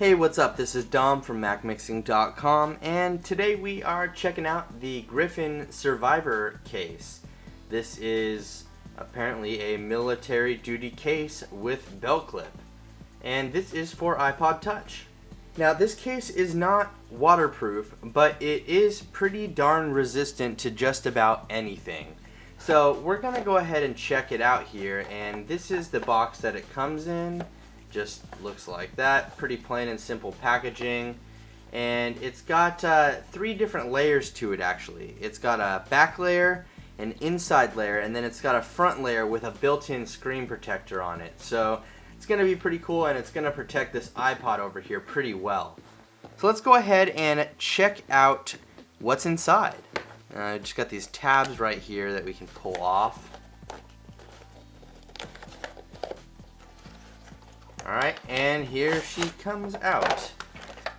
Hey, what's up? This is Dom from MacMixing.com, and today we are checking out the Griffin Survivor case. This is apparently a military duty case with belt clip, and this is for iPod Touch. Now, this case is not waterproof, but it is pretty darn resistant to just about anything. So we're going to go ahead and check it out here, and this is the box that it comes in. Just looks like that. Pretty plain and simple packaging. And it's got 3 different layers to it, actually. It's got a back layer, an inside layer, and then it's got a front layer with a built-in screen protector on it. So it's going to be pretty cool, and it's going to protect this iPod over here pretty well. So let's go ahead and check out what's inside. Just got these tabs right here that we can pull off. Alright, and here she comes out.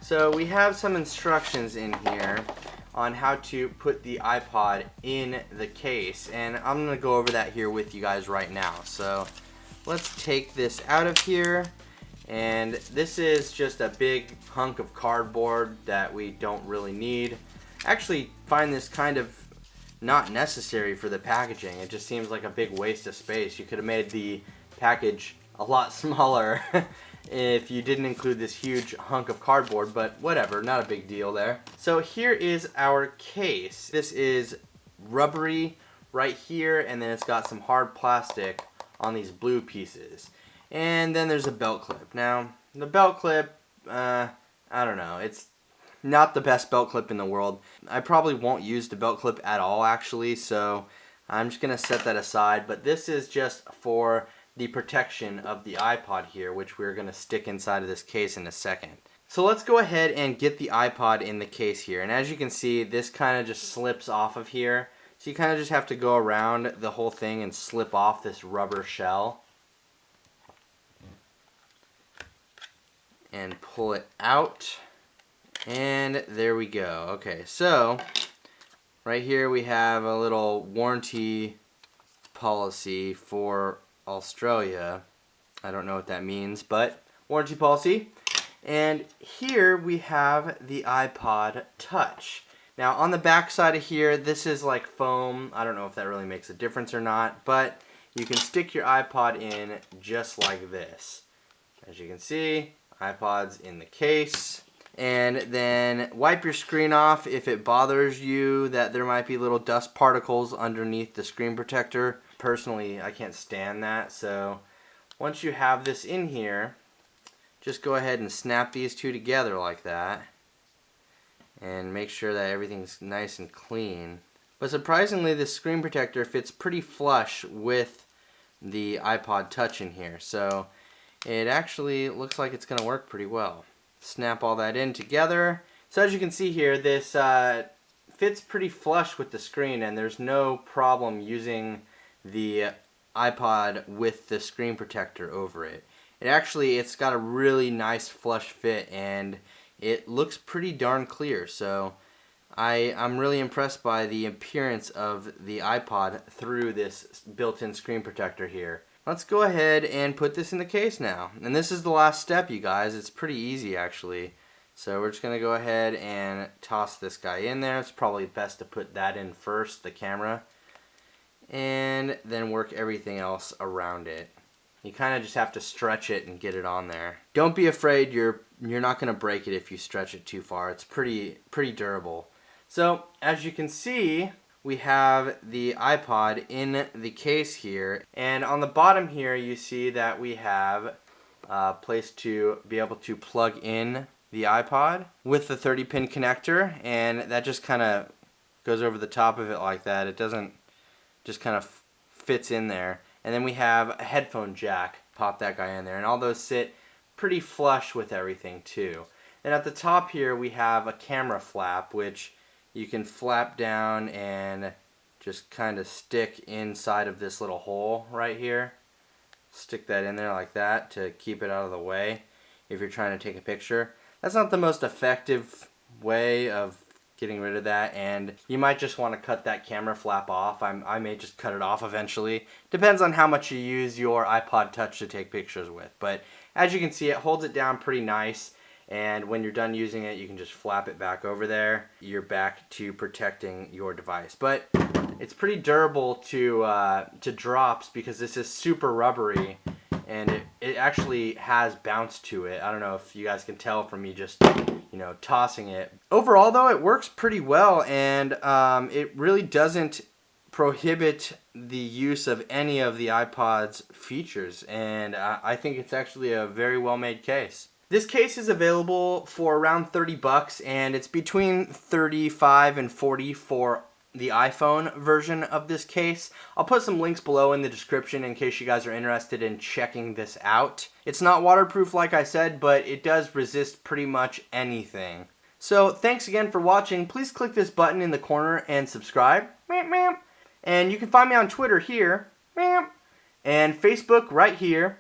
So we have some instructions in here on how to put the iPod in the case, and I'm going to go over that here with you guys right now. So let's take this out of here, and this is just a big hunk of cardboard that we don't really need. I actually find this kind of not necessary for the packaging. It just seems like a big waste of space. You could have made the package a lot smaller if you didn't include this huge hunk of cardboard, but whatever, not a big deal there. So here is our case. This is rubbery right here, and then it's got some hard plastic on these blue pieces. And then there's a belt clip. Now, the belt clip, I don't know, it's not the best belt clip in the world. I probably won't use the belt clip at all, actually, so I'm just going to set that aside. But this is just for the protection of the iPod here, which we're going to stick inside of this case in a second. So let's go ahead and get the iPod in the case here. And as you can see, this kind of just slips off of here. So you kind of just have to go around the whole thing and slip off this rubber shell. And pull it out. And there we go. Okay, so right here we have a little warranty policy for Australia. I don't know what that means, but warranty policy. And here we have the iPod Touch. Now on the back side of here, this is like foam. I don't know if that really makes a difference or not, but you can stick your iPod in just like this. As you can see, iPod's in the case. And then wipe your screen off if it bothers you that there might be little dust particles underneath the screen protector. Personally, I can't stand that, so once you have this in here, just go ahead and snap these two together like that and make sure that everything's nice and clean. But surprisingly, the screen protector fits pretty flush with the iPod Touch in here, so it actually looks like it's going to work pretty well. Snap all that in together. So as you can see here, this fits pretty flush with the screen, and there's no problem using the iPod with the screen protector over it. It's got a really nice flush fit, and it looks pretty darn clear. So I'm really impressed by the appearance of the iPod through this built-in screen protector here. Let's go ahead and put this in the case now. And this is the last step, you guys. It's pretty easy, actually. So we're just going to go ahead and toss this guy in there. It's probably best to put that in first, the camera, and then work everything else around it. You kind of just have to stretch it and get it on there. Don't be afraid you're not going to break it if you stretch it too far. It's pretty durable. So as you can see, we have the iPod in the case here, and on the bottom here you see that we have a place to be able to plug in the iPod with the 30-pin connector, and that just kind of goes over the top of it like that. It doesn't just kind of fits in there. And then we have a headphone jack. Pop that guy in there, and all those sit pretty flush with everything too. And at the top here we have a camera flap, which you can flap down and just kind of stick inside of this little hole right here. Stick that in there like that to keep it out of the way if you're trying to take a picture. That's not the most effective way of getting rid of that, and you might just want to cut that camera flap off. I may just cut it off eventually. Depends on how much you use your iPod Touch to take pictures with. But as you can see, it holds it down pretty nice, And when you're done using it, you can just flap it back over there. You're back to protecting your device. But it's pretty durable to drops because this is super rubbery, and it actually has bounce to it. I don't know if you guys can tell from me just, you know, tossing it. Overall though, it works pretty well, and it really doesn't prohibit the use of any of the iPod's features, and I think it's actually a very well made case. This case is available for around 30 bucks, and it's between 35 and 40 for the iPhone version of this case. I'll put some links below in the description in case you guys are interested in checking this out. It's not waterproof like I said, but it does resist pretty much anything. So thanks again for watching. Please click this button in the corner and subscribe. And you can find me on Twitter here, and Facebook right here.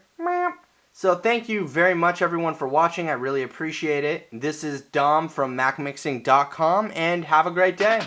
So thank you very much everyone for watching. I really appreciate it. This is Dom from MacMixing.com, and have a great day.